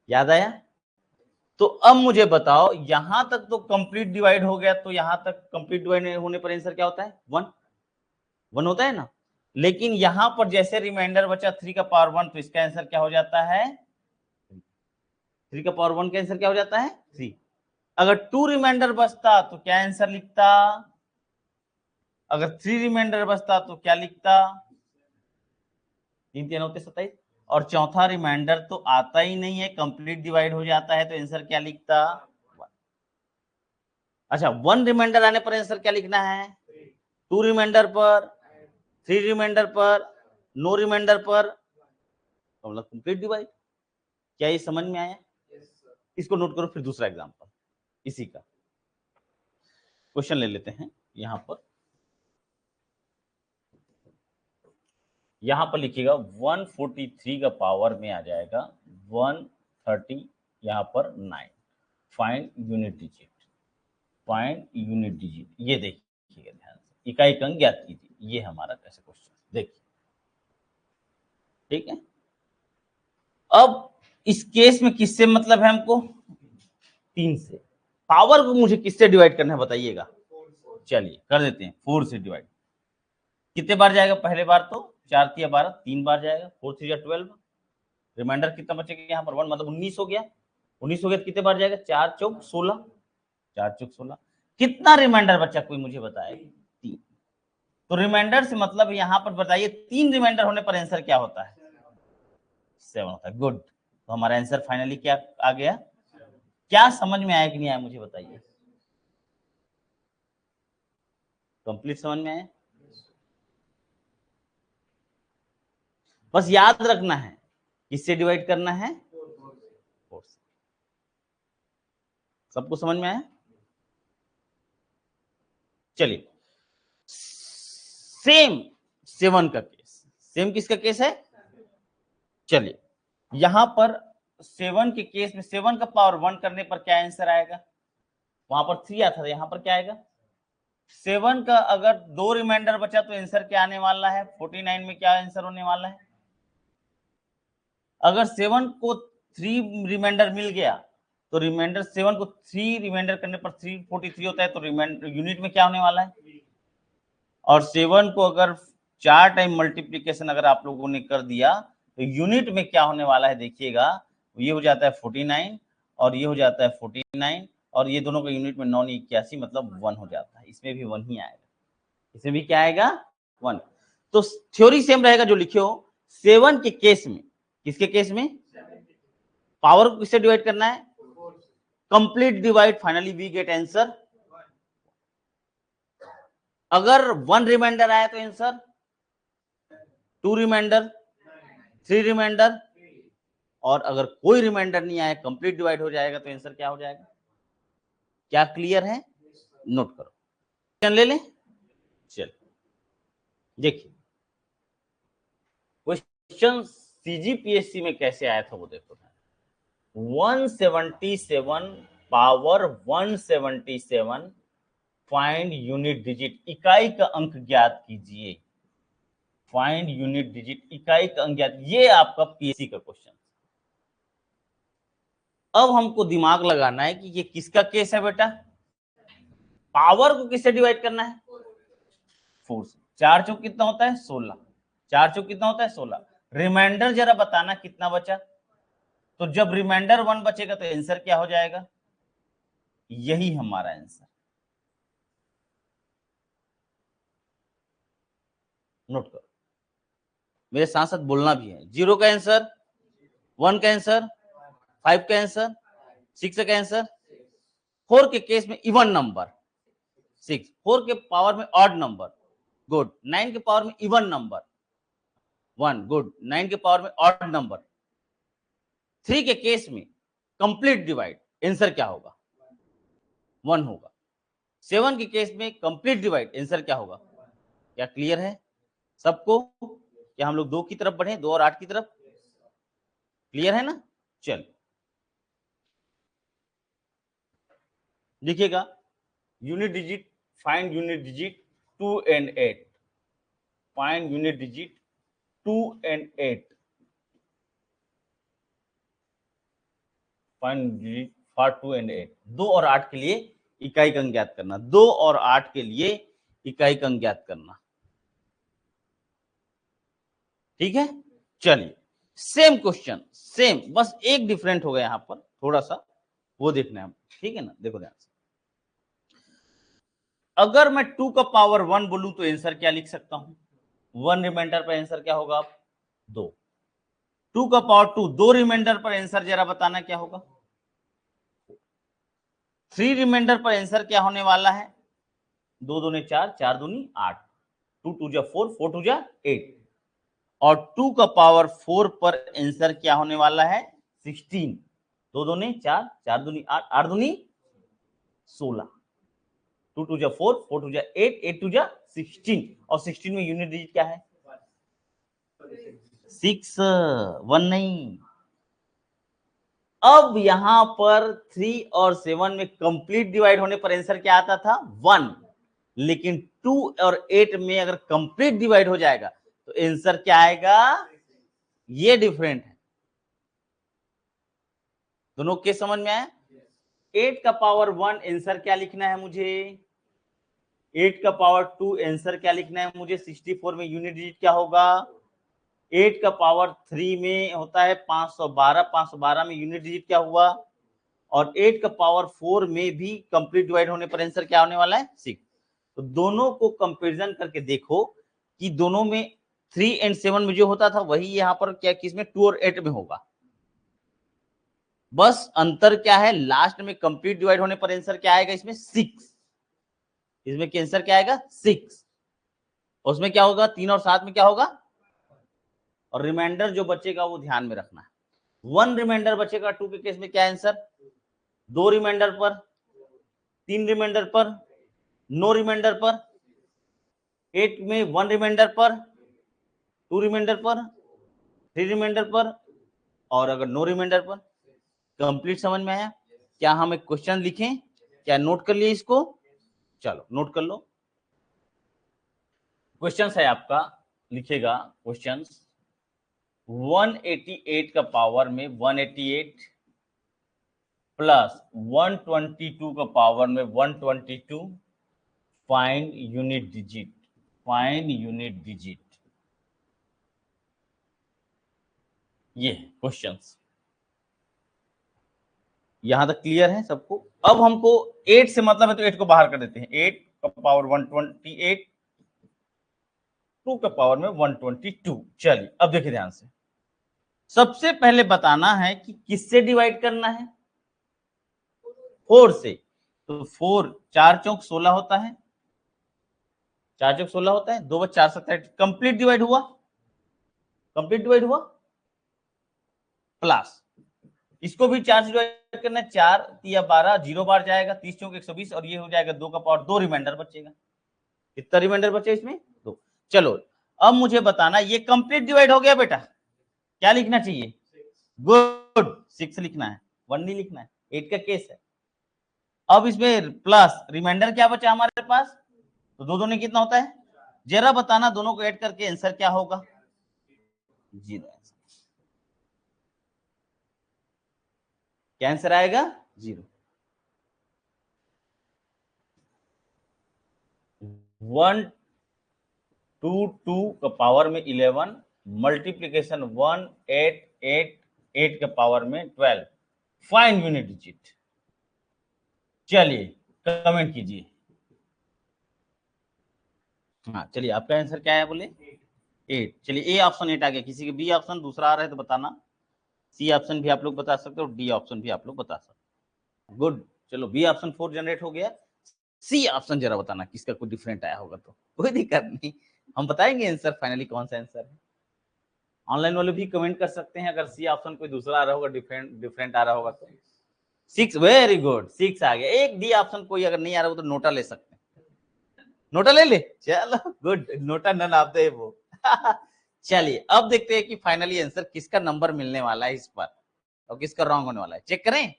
याद आया? तो अब मुझे बताओ, यहां तक तो कंप्लीट डिवाइड हो गया, तो यहां तक कंप्लीट डिवाइड होने पर आंसर क्या होता है? 1 होता है ना। लेकिन यहां पर जैसे रिमाइंडर बचा 3 का पावर 1, तो इसका आंसर क्या हो जाता है? 3 का पावर 1 का आंसर क्या हो जाता है? 3। अगर 2 रिमाइंडर बचता तो क्या आंसर लिखता? अगर 3 रिमाइंडर बचता तो क्या लिखता? 3 3 होते 27, और चौथा रिमाइंडर तो आता ही नहीं है, कंप्लीट डिवाइड हो जाता है, तो आंसर क्या लिखता? 1। अच्छा, 1 रिमाइंडर आने पर आंसर क्या लिखना है? 2 रिमाइंडर पर, 3 रिमाइंडर पर, नो रिमाइंडर पर, तो मतलब कंप्लीट डिवाइड। क्या ये समझ में आया? इसको नोट करो। फिर दूसरा एग्जांपल इसी का क्वेश्चन ले लेते हैं। यहां पर लिखिएगा 143 का पावर में आ जाएगा 130, यहां पर 9। Find unit digit. Find unit digit, ये देखिएगा ध्यान से, इकाई अंक ज्ञात कीजिए। ये हमारा कैसे क्वेश्चन देखिए, ठीक है। अब इस केस में किससे मतलब है हमको? 3 से। पावर को मुझे किससे डिवाइड करना है बताइएगा? चलिए कर देते हैं 4 से डिवाइड। कितने बार जाएगा? पहले बार तो 4 तिया 12, 3 बार जाएगा, 4 3 12। रिमाइंडर कितना बचेगा यहाँ पर? 1, मतलब 19 हो गया। 19 हो गया तो कितने बार जाएगा? 4 चौक 16, 4 चौक 16। कितना रिमाइंडर बचा कोई मुझे बताए? 3। तो रिमाइंडर से मतलब यहाँ पर बताइए 3 रिमाइंडर होने पर आंसर क्या होता है? 7 होता है। गुड। तो हमारा आंसर फाइनली क्या आ गया? क्या समझ में आया कि नहीं आया मुझे बताइए? कंप्लीट समझ में आया? बस याद रखना है किससे डिवाइड करना है? 4 से। सबको समझ में आया? चलिए, सेम 7 का केस। सेम किसका केस है? चलिए, यहां पर 7 के केस में 7 का पावर 1 करने पर क्या आंसर आएगा? वहां पर 3 आता था, यहां पर क्या आएगा? 7 का अगर 2 रिमाइंडर बचा तो आंसर क्या आने वाला है? 49 में क्या आंसर होने वाला है? अगर 7 को 3 रिमाइंडर मिल गया तो रिमाइंडर 7 को 3 रिमाइंडर करने पर 343 होता है, तो रिमाइंडर यूनिट में क्या होने वाला है? और 7 को अगर 4 टाइम मल्टीप्लीकेशन अगर आप लोगों ने कर दिया तो यूनिट में क्या होने वाला है देखिएगा, ये हो जाता है 49 और ये हो जाता है 49, और ये दोनों का यूनिट में 9 81, मतलब 1 हो जाता है। इसमें भी 1 ही आएगा, इसमें भी क्या आएगा? 1। तो थ्योरी सेम रहेगा जो लिखे हो। 7 के केस में, किसके केस में? पावर को किससे डिवाइड करना है? Complete divide. Finally we get answer. अगर 1 रिमाइंडर आया तो आंसर, 2 रिमाइंडर, 3 रिमाइंडर, और अगर कोई रिमाइंडर नहीं आया कंप्लीट डिवाइड हो जाएगा तो आंसर क्या हो जाएगा? क्या क्लियर है? नोट करो, क्वेश्चन ले लें। चल देखिए, क्वेश्चन सीजीपीएससी में कैसे आया था वो देखो। 177 पावर 177, फाइंड यूनिट डिजिट, इकाई का अंक ज्ञात कीजिए। फाइंड यूनिट डिजिट, इकाई का अंक ज्ञात, ये आपका पीएससी का क्वेश्चन। अब हमको दिमाग लगाना है कि ये किसका केस है बेटा? पावर को किससे डिवाइड करना है? 4 से। 4 चौक कितना होता है? 16। 4 चौक कितना होता है? 16। रिमाइंडर जरा बताना कितना बचा? तो जब रिमाइंडर 1 बचेगा तो आंसर क्या हो जाएगा? यही हमारा आंसर। नोट करो, मेरे साथ साथ बोलना भी है। 0 का आंसर, 1 का आंसर, 5 का आंसर, 6 का आंसर, 4 के केस में इवन नंबर 6, 4 के पावर में ऑड नंबर गुड, 9 के पावर में इवन नंबर 1 गुड, 9 के पावर में ऑड नंबर, 3 के केस में कंप्लीट डिवाइड, आंसर क्या होगा? 1 होगा। 7 के केस में कंप्लीट डिवाइड, आंसर क्या होगा? क्या क्लियर है सबको? क्या हम लोग 2 की तरफ बढ़े, 2 और 8 की तरफ? क्लियर है ना? चल देखिएगा, unit digit, find unit digit 2 and 8, find unit digit 2 and 8, find digit for 2 and 8, 2 और 8 के लिए इकाई अंक ज्ञात करना, 2 और 8 के लिए इकाई अंक ज्ञात करना। ठीक है, चलिए सेम क्वेश्चन, सेम, बस एक डिफरेंट हो गया यहां पर थोड़ा सा, वो देखना है। ठीक है ना, देखो ध्यान से, अगर मैं 2 का पावर 1 बोलूं तो आंसर क्या लिख सकता हूं? 1 रिमाइंडर पर आंसर क्या होगा? 2। 2 का पावर 2, 2 रिमाइंडर पर आंसर जरा बताना क्या होगा? 3 रिमाइंडर पर आंसर क्या होने वाला है? 2 दूनी 4, 4 दूनी 8, 2 2 जा 4, 4 2 जा 8, और 2 का पावर 4 पर आंसर क्या होने वाला है? 16। 2 दूनी 4, 4 दूनी 8, 8 दूनी 16, 2 2 जा 4, 4 2 जा 8, 8 2 जा 16, और 16 में यूनिट डिजिट क्या है? 6, 1 नहीं। अब यहां पर 3 और 7 में कंप्लीट डिवाइड होने पर आंसर क्या आता था? 1, लेकिन 2 और 8 में अगर कंप्लीट डिवाइड हो जाएगा तो आंसर क्या आएगा? ये डिफरेंट है। दोनों के समझ में आया? 8 का पावर 1 आंसर क्या लिखना है मुझे? 8 का पावर 2 आंसर क्या लिखना है मुझे? 64 में यूनिट डिजिट क्या होगा? 8 का पावर 3 में होता है 512, 512 में यूनिट डिजिट क्या हुआ? और 8 का पावर 4 में भी कंप्लीट डिवाइड होने पर आंसर क्या होने वाला है? 6। तो दोनों को कंपैरिजन करके देखो कि दोनों में 3 and 7 में जो होता था वही यहां पर क्या किसमें 2 और 8 में होगा। बस अंतर क्या है? लास्ट में कंप्लीट डिवाइड होने पर आंसर क्या आएगा? इसमें 6। इसमें आंसर क्या आएगा? 6। उसमें क्या होगा? 3 और 7 में क्या होगा? और रिमाइंडर जो बचेगा वो ध्यान में रखना है। 1 रिमाइंडर बचेगा 2 के केस में, क्या आंसर? 2 रिमाइंडर पर, 3 रिमाइंडर पर, नो रिमाइंडर पर, 8 में 1 रिमाइंडर पर, 2 रिमाइंडर पर, 3 रिमाइंडर पर, और अगर नो रिमाइंडर पर। कंप्लीट समझ में आया? क्या हम एक क्वेश्चन लिखें? क्या नोट कर लिए इसको? चलो नोट कर लो। क्वेश्चन है आपका, लिखेगा क्वेश्चन 188 का पावर में 188 प्लस 122 का पावर में 122, find unit digit, find unit digit. ये क्वेश्चंस यहां तक क्लियर है सबको? अब हमको 8 से मतलब है तो 8 को बाहर कर देते हैं। 8 का पावर 128, 2 का पावर में 122। चलिए अब देखिए ध्यान से, सबसे पहले बताना है कि किससे डिवाइड करना है? 4 से। तो 4 4 चौक 16 होता है, 4 चौक 16 होता है, 2 बच 4 7 कंप्लीट डिवाइड हुआ, कंप्लीट डिवाइड हुआ, प्लस इसको भी 4 से डिवाइड करना है, 4 या 12, 0 बार जाएगा, 30 चौक 120, और ये हो जाएगा 2 का पावर 2, रिमाइंडर बचेगा। कितना रिमाइंडर बचे इसमें? 2। चलो अब मुझे बताना, ये कंप्लीट डिवाइड हो गया बेटा, क्या लिखना चाहिए? गुड, 6 लिखना है, 1 नहीं लिखना है, 8 का केस है। अब इसमें प्लस रिमाइंडर क्या बचा हमारे पास? तो दो ने कितना होता है? जरा बताना, दोनों को ऐड करके आंसर क्या होगा? 0। क्या आंसर आएगा? 0। 122 का पावर में 11 मल्टीप्लीकेशन 1888 के पावर में 12, फाइंड यूनिट डिजिट। चलिए कमेंट कीजिए। हाँ चलिए, आपका आंसर क्या है बोले? 8। चलिए ए ऑप्शन 8 आ गया, किसी के बी ऑप्शन दूसरा आ रहा है तो बताना, सी ऑप्शन भी आप लोग बता सकते हो, डी ऑप्शन भी आप लोग बता सकते हो। गुड, चलो बी ऑप्शन 4 जनरेट हो गया, सी ऑप्शन जरा बताना किसका कोई डिफरेंट आया होगा तो कोई दिक्कत नहीं, हम बताएंगे आंसर फाइनली कौन सा आंसर है। ऑनलाइन वाले भी कमेंट कर सकते हैं अगर सी ऑप्शन कोई दूसरा आ रहा होगा, डिफरेंट आ रहा होगा तो। 6, वेरी गुड, 6 आ गया। एक डी ऑप्शन कोई अगर नहीं आ रहा हो तो नोटा ले सकते हैं, नोटा ले ले, चलो गुड, नोटा नन आप दे वो चलिए अब देखते हैं कि फाइनली आंसर किसका नंबर मिलने वाला है इस पर और किसका रॉन्ग होने वाला है, चेक करें।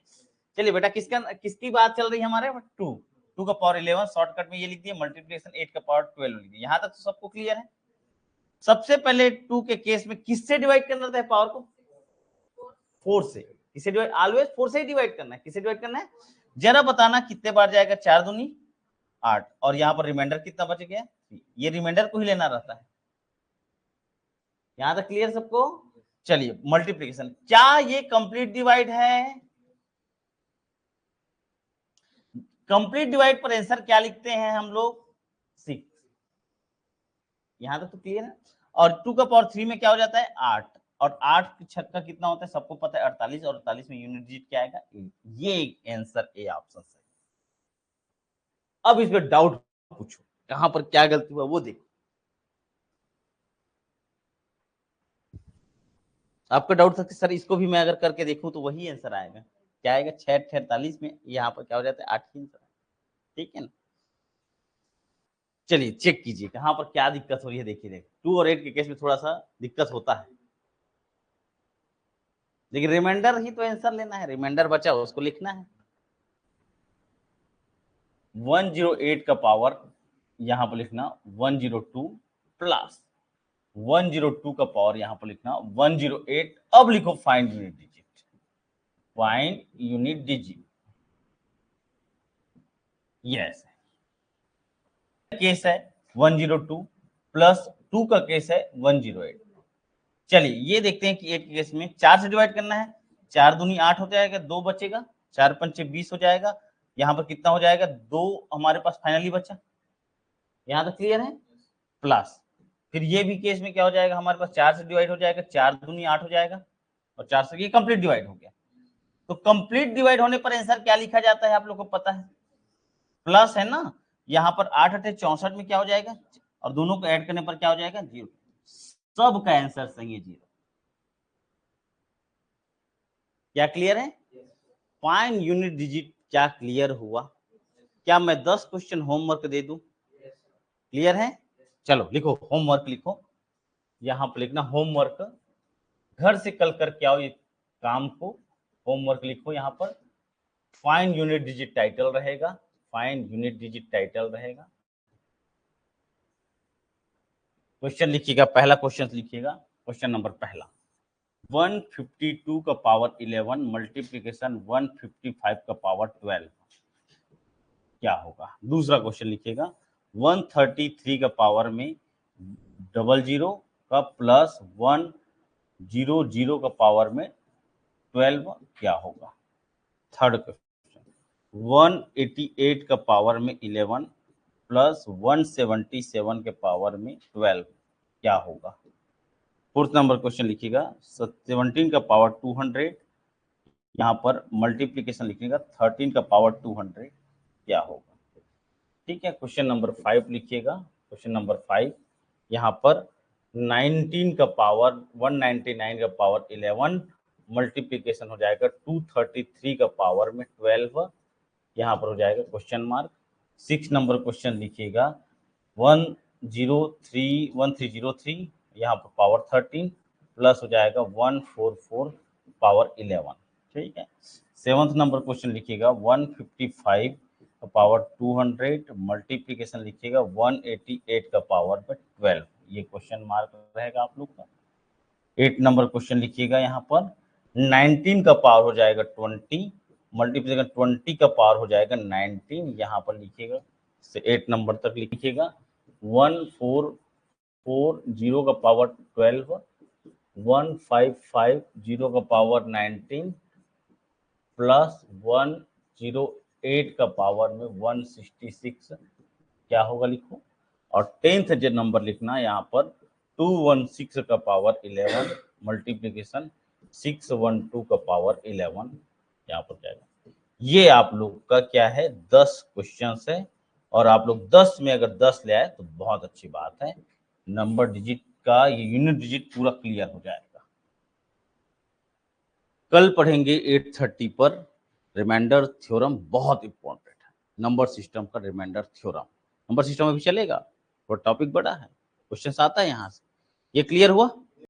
चलिए बेटा किसकी बात चल रही है हमारे, 2 का पावर 11, शॉर्टकट में ये लिख दिया, मल्टीप्लिकेशन 8 का पावर 12 लिख दिया। यहां तक तो सबको क्लियर है। सबसे पहले 2 के केस में किससे डिवाइड करना था पावर को, 4 से। किसे डिवाइड, ऑलवेज 4 से ही डिवाइड करना है। किसे डिवाइड करना है जरा बताना, कितने बार जाएगा, 4 दूनी 8, और यहाँ पर रिमाइंडर कितना बच गया, ये रिमाइंडर को ही लेना रहता है। यहां तक क्लियर सबको। चलिए मल्टीप्लिकेशन, क्या ये कंप्लीट डिवाइड है, कंप्लीट डिवाइड पर आंसर क्या लिखते हैं हम लोग, 6। यहां तक तो क्लियर है। और 2 का पावर 3 में क्या हो जाता है, 8, और 8 छक्का कितना होता है सबको पता है, 48, और 48 में यूनिट डिजिट क्या आएगा, ये आंसर ए ऑप्शन है। अब इस पर डाउट पूछो, कहां पर क्या गलती हुआ वो देखो। आपका डाउट था कि सर इसको भी मैं अगर करके देखूं तो वही आंसर आएगा, क्या आएगा, 6 में यहाँ पर क्या हो जाता है, 8 ही आंसर, ठीक है ना। चलिए चेक कीजिए कहां पर क्या दिक्कत हो रही है, देखिए 2 और 8 के केस में थोड़ा सा दिक्कत होता है, लेकिन रिमाइंडर ही तो आंसर लेना है, रिमाइंडर बचा उसको लिखना है। 108 का पावर यहां पर लिखना 102 प्लस 102 का पावर यहां पर लिखना 108। अब लिखो find unit digit, find unit digit, yes case है 102 प्लस 2 का केस है 108। चलिए ये देखते हैं कि 8 के केस में 4 से डिवाइड करना है, 4 दूनी 8 हो जाएगा, 2 बचेगा, 4 पंचे 20 हो जाएगा, यहाँ पर कितना हो जाएगा, 2 हमारे पास फाइनली बचा। यहाँ तक क्लियर है। प्लस फिर ये भी केस में क्या हो जाएगा, हमारे पास 4 से डिवाइड हो जाएगा, 4 दूनी 8 हो जाएगा, और 4 से ये कंप्लीट डिवाइड हो गया। तो कंप्लीट डिवाइड होने पर आंसर क्या लिखा जाता है आप लोग को पता है, प्लस है ना, यहाँ पर 8 8 64 में क्या हो जाएगा, और दोनों को ऐड करने पर क्या हो जाएगा, 0। सब का आंसर सही है 0। क्या क्लियर है, फाइंड यूनिट डिजिट क्या क्लियर हुआ, क्या मैं 10 क्वेश्चन होमवर्क दे दूं, क्लियर है। चलो लिखो होमवर्क, लिखो यहां पर लिखना होमवर्क, घर से कल करके आओ ये काम को, होमवर्क लिखो यहाँ पर, फाइंड यूनिट डिजिट टाइटल रहेगा, फाइंड यूनिट डिजिट टाइटल रहेगा। क्वेश्चन लिखिएगा, पहला क्वेश्चन लिखिएगा, क्वेश्चन नंबर पहला, 152 का पावर 11 मल्टीप्लीकेशन 155 का पावर 12 क्या होगा। दूसरा क्वेश्चन लिखिएगा, 133 का पावर में 00 का प्लस 100 का पावर में 12 क्या होगा। थर्ड क्वेश्चन, 188 का पावर में 11 प्लस 177 के पावर में 12 क्या होगा। फोर्थ नंबर क्वेश्चन लिखिएगा, 17 का पावर 200, यहाँ पर मल्टीप्लीकेशन लिखिएगा 13 का पावर 200 क्या होगा, ठीक है। क्वेश्चन नंबर 5 लिखिएगा, क्वेश्चन नंबर 5 यहाँ पर 19 का पावर 199 का पावर 11 मल्टीप्लीकेशन हो जाएगा 233 का पावर में 12 यहाँ पर हो जाएगा क्वेश्चन मार्क। 6 नंबर क्वेश्चन लिखिएगा, 1303 यहाँ पर पावर 13 प्लस हो जाएगा 144 पावर 11, ठीक है। 7th नंबर क्वेश्चन लिखिएगा, 155 का पावर 200 मल्टीप्लीकेशन लिखिएगा 188 का पावर में 12, ये क्वेश्चन मार्क रहेगा आप लोग का। 8 नंबर क्वेश्चन लिखिएगा, यहाँ पर 19 का पावर हो जाएगा 20 मल्टीप्लीकेशन 20 का पावर हो जाएगा 19, यहाँ पर लिखिएगा 8 नंबर तक लिखिएगा। 1440 का पावर 12, 1550 का पावर 19 प्लस 108 का पावर में 166 क्या होगा लिखो। और 10th जो नंबर लिखना है यहाँ पर 216 का पावर 11 मल्टीप्लीकेशन 612 का पावर 11 यहाँ पर जाएगा। ये आप लोग का क्या है 10 क्वेश्चन है और आप लोग 10 में अगर 10 ले आए तो बहुत अच्छी बात है। नंबर डिजिट का ये यूनिट डिजिट पूरा क्लियर हो जाएगा। कल पढ़ेंगे 8:30 पर रिमाइंडर थ्योरम, बहुत इंपॉर्टेंट है नंबर सिस्टम का रिमाइंडर थ्योरम। नंबर सिस्टम में भी चलेगा और टॉपिक बड़ा है, क्वेश्चन आता है यहाँ से। ये क्लियर हुआ?